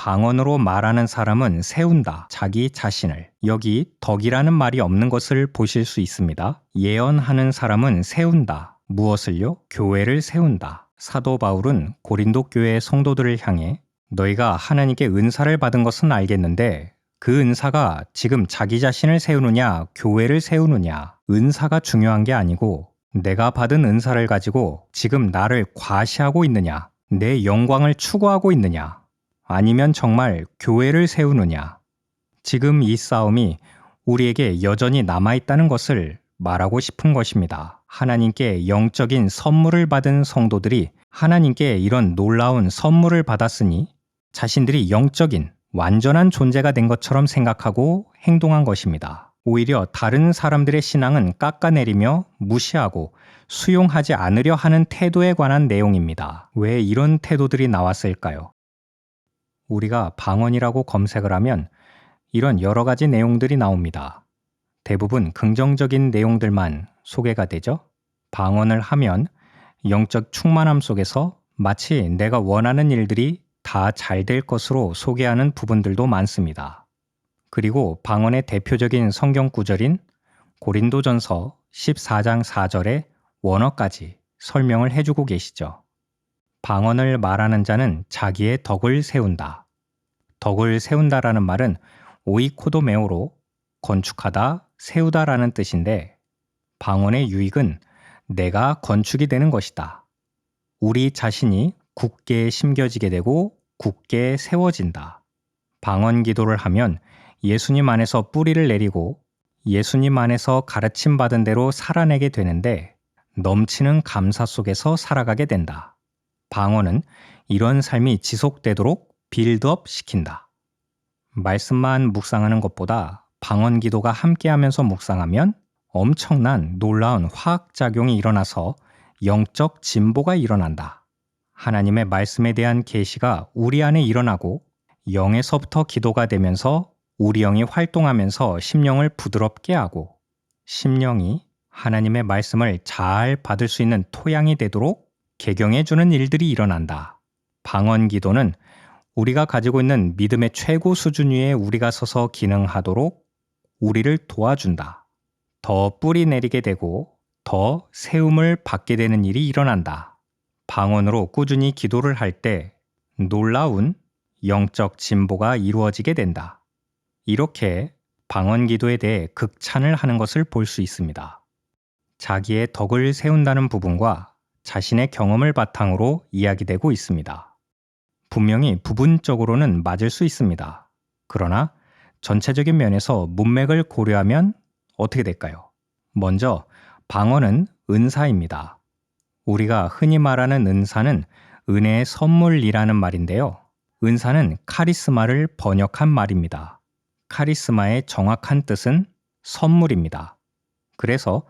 방언으로 말하는 사람은 세운다, 자기 자신을. 여기 덕이라는 말이 없는 것을 보실 수 있습니다. 예언하는 사람은 세운다. 무엇을요? 교회를 세운다. 사도 바울은 고린도 교회의 성도들을 향해 너희가 하나님께 은사를 받은 것은 알겠는데 그 은사가 지금 자기 자신을 세우느냐, 교회를 세우느냐, 은사가 중요한 게 아니고 내가 받은 은사를 가지고 지금 나를 과시하고 있느냐, 내 영광을 추구하고 있느냐, 아니면 정말 교회를 세우느냐. 지금 이 싸움이 우리에게 여전히 남아있다는 것을 말하고 싶은 것입니다. 하나님께 영적인 선물을 받은 성도들이 하나님께 이런 놀라운 선물을 받았으니 자신들이 영적인 완전한 존재가 된 것처럼 생각하고 행동한 것입니다. 오히려 다른 사람들의 신앙은 깎아내리며 무시하고 수용하지 않으려 하는 태도에 관한 내용입니다. 왜 이런 태도들이 나왔을까요? 우리가 방언이라고 검색을 하면 이런 여러 가지 내용들이 나옵니다. 대부분 긍정적인 내용들만 소개가 되죠. 방언을 하면 영적 충만함 속에서 마치 내가 원하는 일들이 다 잘 될 것으로 소개하는 부분들도 많습니다. 그리고 방언의 대표적인 성경 구절인 고린도전서 14장 4절의 원어까지 설명을 해주고 계시죠. 방언을 말하는 자는 자기의 덕을 세운다. 덕을 세운다라는 말은 오이코도메오로 건축하다, 세우다라는 뜻인데 방언의 유익은 내가 건축이 되는 것이다. 우리 자신이 굳게 심겨지게 되고 굳게 세워진다. 방언 기도를 하면 예수님 안에서 뿌리를 내리고 예수님 안에서 가르침 받은 대로 살아내게 되는데 넘치는 감사 속에서 살아가게 된다. 방언은 이런 삶이 지속되도록 빌드업 시킨다. 말씀만 묵상하는 것보다 방언 기도가 함께하면서 묵상하면 엄청난 놀라운 화학작용이 일어나서 영적 진보가 일어난다. 하나님의 말씀에 대한 계시가 우리 안에 일어나고 영에서부터 기도가 되면서 우리 영이 활동하면서 심령을 부드럽게 하고 심령이 하나님의 말씀을 잘 받을 수 있는 토양이 되도록 개경해 주는 일들이 일어난다. 방언 기도는 우리가 가지고 있는 믿음의 최고 수준 위에 우리가 서서 기능하도록 우리를 도와준다. 더 뿌리 내리게 되고 더 세움을 받게 되는 일이 일어난다. 방언으로 꾸준히 기도를 할 때 놀라운 영적 진보가 이루어지게 된다. 이렇게 방언 기도에 대해 극찬을 하는 것을 볼 수 있습니다. 자기의 덕을 세운다는 부분과 자신의 경험을 바탕으로 이야기되고 있습니다. 분명히 부분적으로는 맞을 수 있습니다. 그러나 전체적인 면에서 문맥을 고려하면 어떻게 될까요? 먼저 방언은 은사입니다. 우리가 흔히 말하는 은사는 은혜의 선물이라는 말인데요. 은사는 카리스마를 번역한 말입니다. 카리스마의 정확한 뜻은 선물입니다. 그래서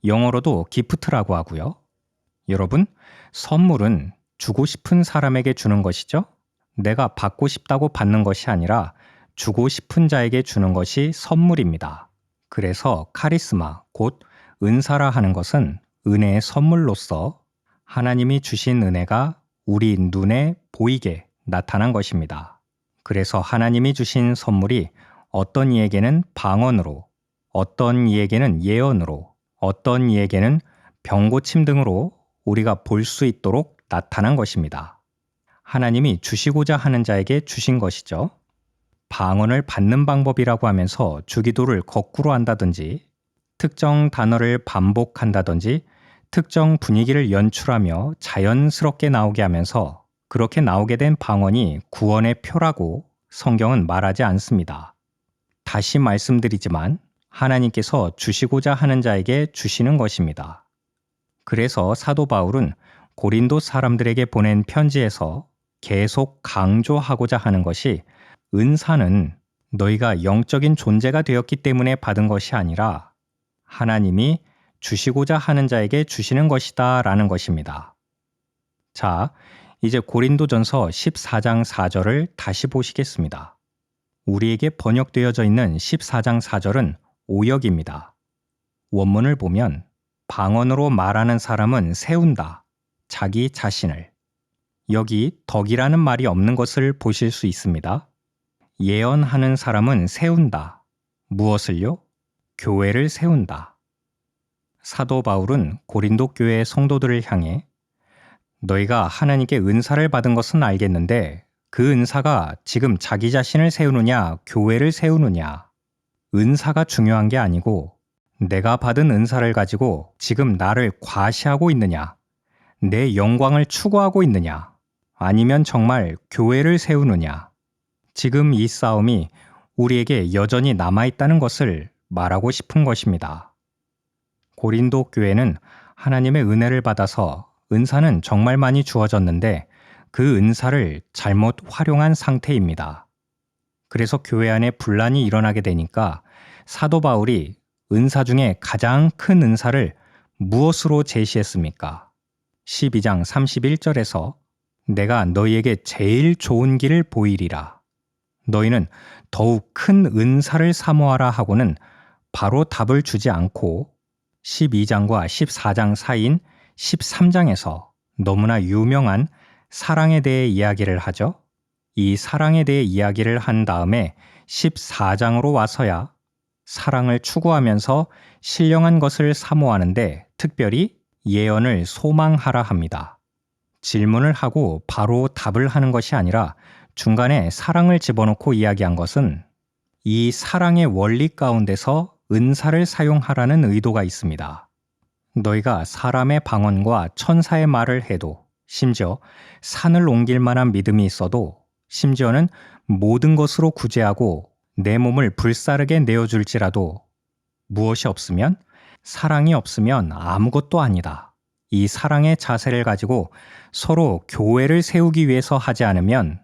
영어로도 기프트라고 하고요. 여러분, 선물은 주고 싶은 사람에게 주는 것이죠. 내가 받고 싶다고 받는 것이 아니라 주고 싶은 자에게 주는 것이 선물입니다. 그래서 카리스마, 곧 은사라 하는 것은 은혜의 선물로서 하나님이 주신 은혜가 우리 눈에 보이게 나타난 것입니다. 그래서 하나님이 주신 선물이 어떤 이에게는 방언으로, 어떤 이에게는 예언으로, 어떤 이에게는 병고침 등으로 우리가 볼 수 있도록 나타난 것입니다. 하나님이 주시고자 하는 자에게 주신 것이죠. 방언을 받는 방법이라고 하면서 주기도를 거꾸로 한다든지 특정 단어를 반복한다든지 특정 분위기를 연출하며 자연스럽게 나오게 하면서 그렇게 나오게 된 방언이 구원의 표라고 성경은 말하지 않습니다. 다시 말씀드리지만 하나님께서 주시고자 하는 자에게 주시는 것입니다. 그래서 사도 바울은 고린도 사람들에게 보낸 편지에서 계속 강조하고자 하는 것이 은사는 너희가 영적인 존재가 되었기 때문에 받은 것이 아니라 하나님이 주시고자 하는 자에게 주시는 것이다 라는 것입니다. 자, 이제 고린도전서 14장 4절을 다시 보시겠습니다. 우리에게 번역되어져 있는 14장 4절은 오역입니다. 원문을 보면 방언으로 말하는 사람은 세운다, 자기 자신을. 여기 덕이라는 말이 없는 것을 보실 수 있습니다. 예언하는 사람은 세운다. 무엇을요? 교회를 세운다. 사도 바울은 고린도 교회의 성도들을 향해 너희가 하나님께 은사를 받은 것은 알겠는데 그 은사가 지금 자기 자신을 세우느냐 교회를 세우느냐, 은사가 중요한 게 아니고 내가 받은 은사를 가지고 지금 나를 과시하고 있느냐, 내 영광을 추구하고 있느냐, 아니면 정말 교회를 세우느냐, 지금 이 싸움이 우리에게 여전히 남아있다는 것을 말하고 싶은 것입니다. 고린도 교회는 하나님의 은혜를 받아서 은사는 정말 많이 주어졌는데 그 은사를 잘못 활용한 상태입니다. 그래서 교회 안에 분란이 일어나게 되니까 사도 바울이 은사 중에 가장 큰 은사를 무엇으로 제시했습니까? 12장 31절에서 내가 너희에게 제일 좋은 길을 보이리라. 너희는 더욱 큰 은사를 사모하라 하고는 바로 답을 주지 않고 12장과 14장 사이인 13장에서 너무나 유명한 사랑에 대해 이야기를 하죠. 이 사랑에 대해 이야기를 한 다음에 14장으로 와서야 사랑을 추구하면서 신령한 것을 사모하는데 특별히 예언을 소망하라 합니다. 질문을 하고 바로 답을 하는 것이 아니라 중간에 사랑을 집어넣고 이야기한 것은 이 사랑의 원리 가운데서 은사를 사용하라는 의도가 있습니다. 너희가 사람의 방언과 천사의 말을 해도, 심지어 산을 옮길 만한 믿음이 있어도, 심지어는 모든 것으로 구제하고 내 몸을 불사르게 내어줄지라도 무엇이 없으면, 사랑이 없으면 아무것도 아니다. 이 사랑의 자세를 가지고 서로 교회를 세우기 위해서 하지 않으면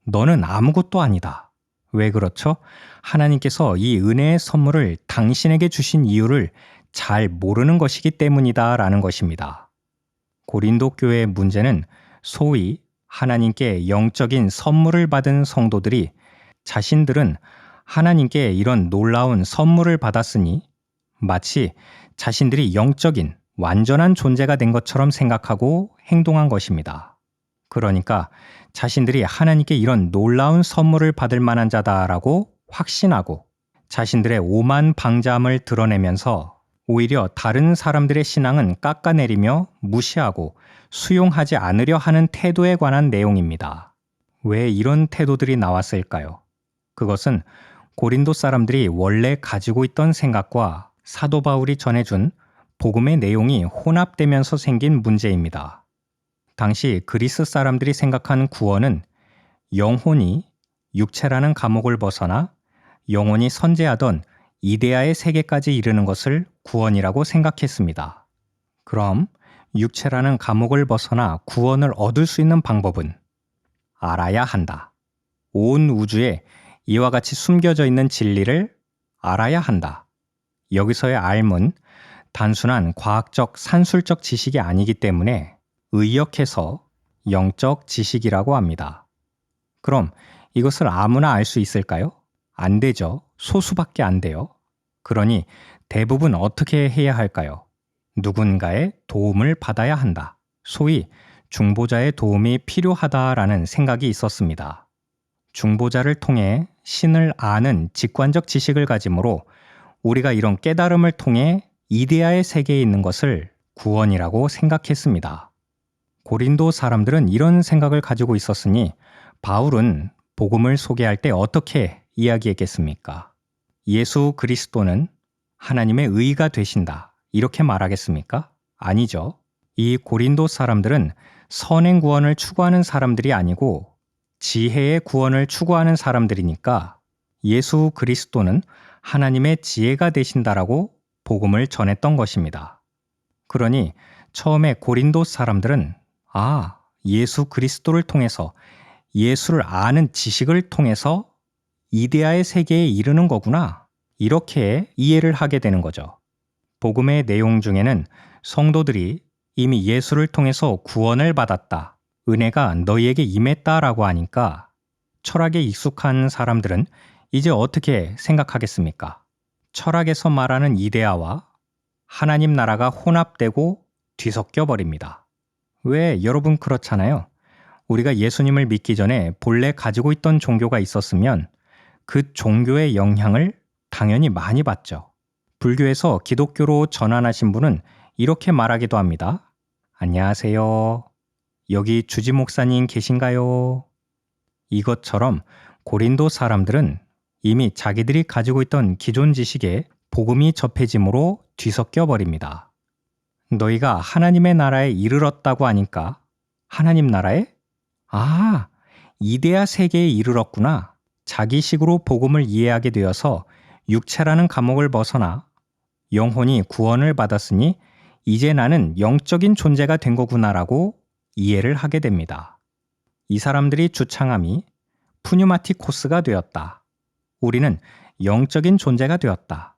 너는 아무것도 아니다. 왜 그렇죠? 하나님께서 이 은혜의 선물을 당신에게 주신 이유를 잘 모르는 것이기 때문이다 라는 것입니다. 고린도 교회의 문제는 소위 하나님께 영적인 선물을 받은 성도들이 자신들은 하나님께 이런 놀라운 선물을 받았으니 마치 자신들이 영적인 완전한 존재가 된 것처럼 생각하고 행동한 것입니다. 그러니까 자신들이 하나님께 이런 놀라운 선물을 받을 만한 자다라고 확신하고 자신들의 오만 방자함을 드러내면서 오히려 다른 사람들의 신앙은 깎아내리며 무시하고 수용하지 않으려 하는 태도에 관한 내용입니다. 왜 이런 태도들이 나왔을까요? 그것은 고린도 사람들이 원래 가지고 있던 생각과 사도 바울이 전해준 복음의 내용이 혼합되면서 생긴 문제입니다. 당시 그리스 사람들이 생각한 구원은 영혼이 육체라는 감옥을 벗어나 영혼이 선재하던 이데아의 세계까지 이르는 것을 구원이라고 생각했습니다. 그럼 육체라는 감옥을 벗어나 구원을 얻을 수 있는 방법은 알아야 한다. 온 우주에 이와 같이 숨겨져 있는 진리를 알아야 한다. 여기서의 알문, 단순한 과학적 산술적 지식이 아니기 때문에 의역해서 영적 지식이라고 합니다. 그럼 이것을 아무나 알 수 있을까요? 안 되죠. 소수밖에 안 돼요. 그러니 대부분 어떻게 해야 할까요? 누군가의 도움을 받아야 한다. 소위 중보자의 도움이 필요하다라는 생각이 있었습니다. 중보자를 통해 신을 아는 직관적 지식을 가지므로 우리가 이런 깨달음을 통해 이데아의 세계에 있는 것을 구원이라고 생각했습니다. 고린도 사람들은 이런 생각을 가지고 있었으니 바울은 복음을 소개할 때 어떻게 이야기했겠습니까? 예수 그리스도는 하나님의 의가 되신다. 이렇게 말하겠습니까? 아니죠. 이 고린도 사람들은 선행 구원을 추구하는 사람들이 아니고 지혜의 구원을 추구하는 사람들이니까 예수 그리스도는 하나님의 지혜가 되신다라고 복음을 전했던 것입니다. 그러니 처음에 고린도 사람들은 예수 그리스도를 통해서 예수를 아는 지식을 통해서 이데아의 세계에 이르는 거구나. 이렇게 이해를 하게 되는 거죠. 복음의 내용 중에는 성도들이 이미 예수를 통해서 구원을 받았다. 은혜가 너희에게 임했다라고 하니까 철학에 익숙한 사람들은 이제 어떻게 생각하겠습니까? 철학에서 말하는 이데아와 하나님 나라가 혼합되고 뒤섞여 버립니다. 왜 여러분 그렇잖아요. 우리가 예수님을 믿기 전에 본래 가지고 있던 종교가 있었으면 그 종교의 영향을 당연히 많이 받죠. 불교에서 기독교로 전환하신 분은 이렇게 말하기도 합니다. 안녕하세요. 여기 주지 목사님 계신가요? 이것처럼 고린도 사람들은 이미 자기들이 가지고 있던 기존 지식에 복음이 접해짐으로 뒤섞여 버립니다. 너희가 하나님의 나라에 이르렀다고 하니까 하나님 나라에? 아, 이데아 세계에 이르렀구나. 자기식으로 복음을 이해하게 되어서 육체라는 감옥을 벗어나 영혼이 구원을 받았으니 이제 나는 영적인 존재가 된 거구나라고 이해를 하게 됩니다. 이 사람들이 주창함이 푸뉴마티코스가 되었다. 우리는 영적인 존재가 되었다.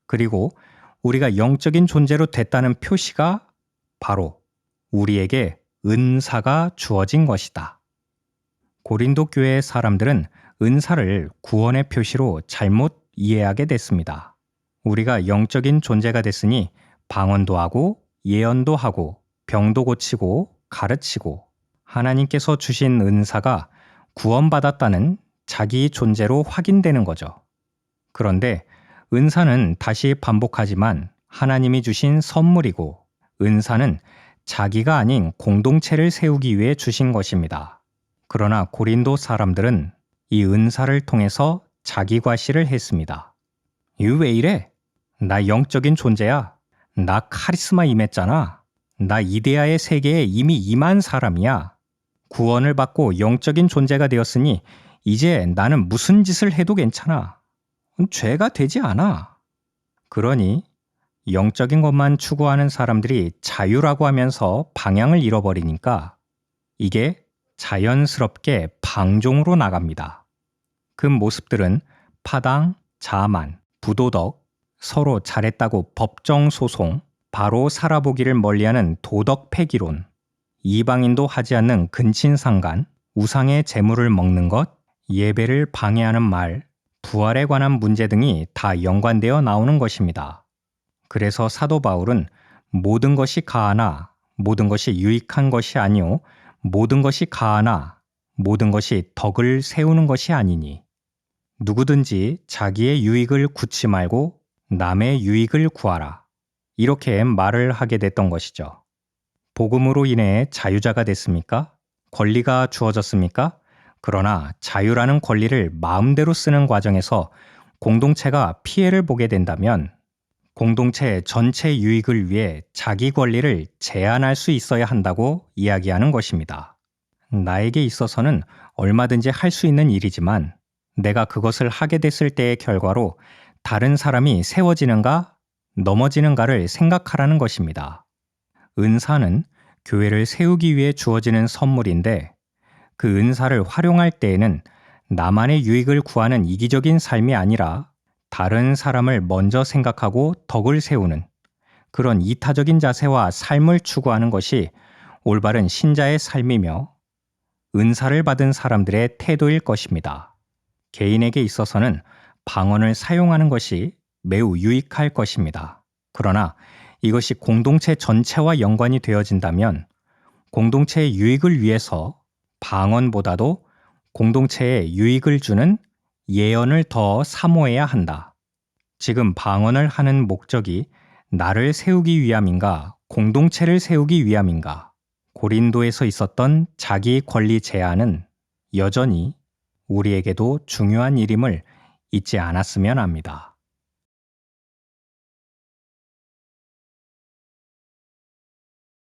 그리고 우리가 영적인 존재로 됐다는 표시가 바로 우리에게 은사가 주어진 것이다. 고린도 교회의 사람들은 은사를 구원의 표시로 잘못 이해하게 됐습니다. 우리가 영적인 존재가 됐으니 방언도 하고 예언도 하고 병도 고치고 가르치고 하나님께서 주신 은사가 구원받았다는 자기 존재로 확인되는 거죠. 그런데 은사는 다시 반복하지만 하나님이 주신 선물이고 은사는 자기가 아닌 공동체를 세우기 위해 주신 것입니다. 그러나 고린도 사람들은 이 은사를 통해서 자기 과시를 했습니다. 이거 왜 이래? 나 영적인 존재야. 나 카리스마 임했잖아. 나 이데아의 세계에 이미 임한 사람이야. 구원을 받고 영적인 존재가 되었으니 이제 나는 무슨 짓을 해도 괜찮아. 죄가 되지 않아. 그러니 영적인 것만 추구하는 사람들이 자유라고 하면서 방향을 잃어버리니까 이게 자연스럽게 방종으로 나갑니다. 그 모습들은 파당, 자만, 부도덕, 서로 잘했다고 법정 소송, 바로 살아보기를 멀리하는 도덕 폐기론, 이방인도 하지 않는 근친상간, 우상의 재물을 먹는 것, 예배를 방해하는 말, 부활에 관한 문제 등이 다 연관되어 나오는 것입니다. 그래서 사도 바울은 모든 것이 가하나 모든 것이 유익한 것이 아니요 모든 것이 가하나 모든 것이 덕을 세우는 것이 아니니 누구든지 자기의 유익을 구치 말고 남의 유익을 구하라. 이렇게 말을 하게 됐던 것이죠. 복음으로 인해 자유자가 됐습니까? 권리가 주어졌습니까? 그러나 자유라는 권리를 마음대로 쓰는 과정에서 공동체가 피해를 보게 된다면 공동체 전체 유익을 위해 자기 권리를 제한할 수 있어야 한다고 이야기하는 것입니다. 나에게 있어서는 얼마든지 할 수 있는 일이지만 내가 그것을 하게 됐을 때의 결과로 다른 사람이 세워지는가, 넘어지는가를 생각하라는 것입니다. 은사는 교회를 세우기 위해 주어지는 선물인데 그 은사를 활용할 때에는 나만의 유익을 구하는 이기적인 삶이 아니라 다른 사람을 먼저 생각하고 덕을 세우는 그런 이타적인 자세와 삶을 추구하는 것이 올바른 신자의 삶이며 은사를 받은 사람들의 태도일 것입니다. 개인에게 있어서는 방언을 사용하는 것이 매우 유익할 것입니다. 그러나 이것이 공동체 전체와 연관이 되어진다면 공동체의 유익을 위해서 방언보다도 공동체에 유익을 주는 예언을 더 사모해야 한다. 지금 방언을 하는 목적이 나를 세우기 위함인가, 공동체를 세우기 위함인가? 고린도에서 있었던 자기 권리 제한은 여전히 우리에게도 중요한 일임을 잊지 않았으면 합니다.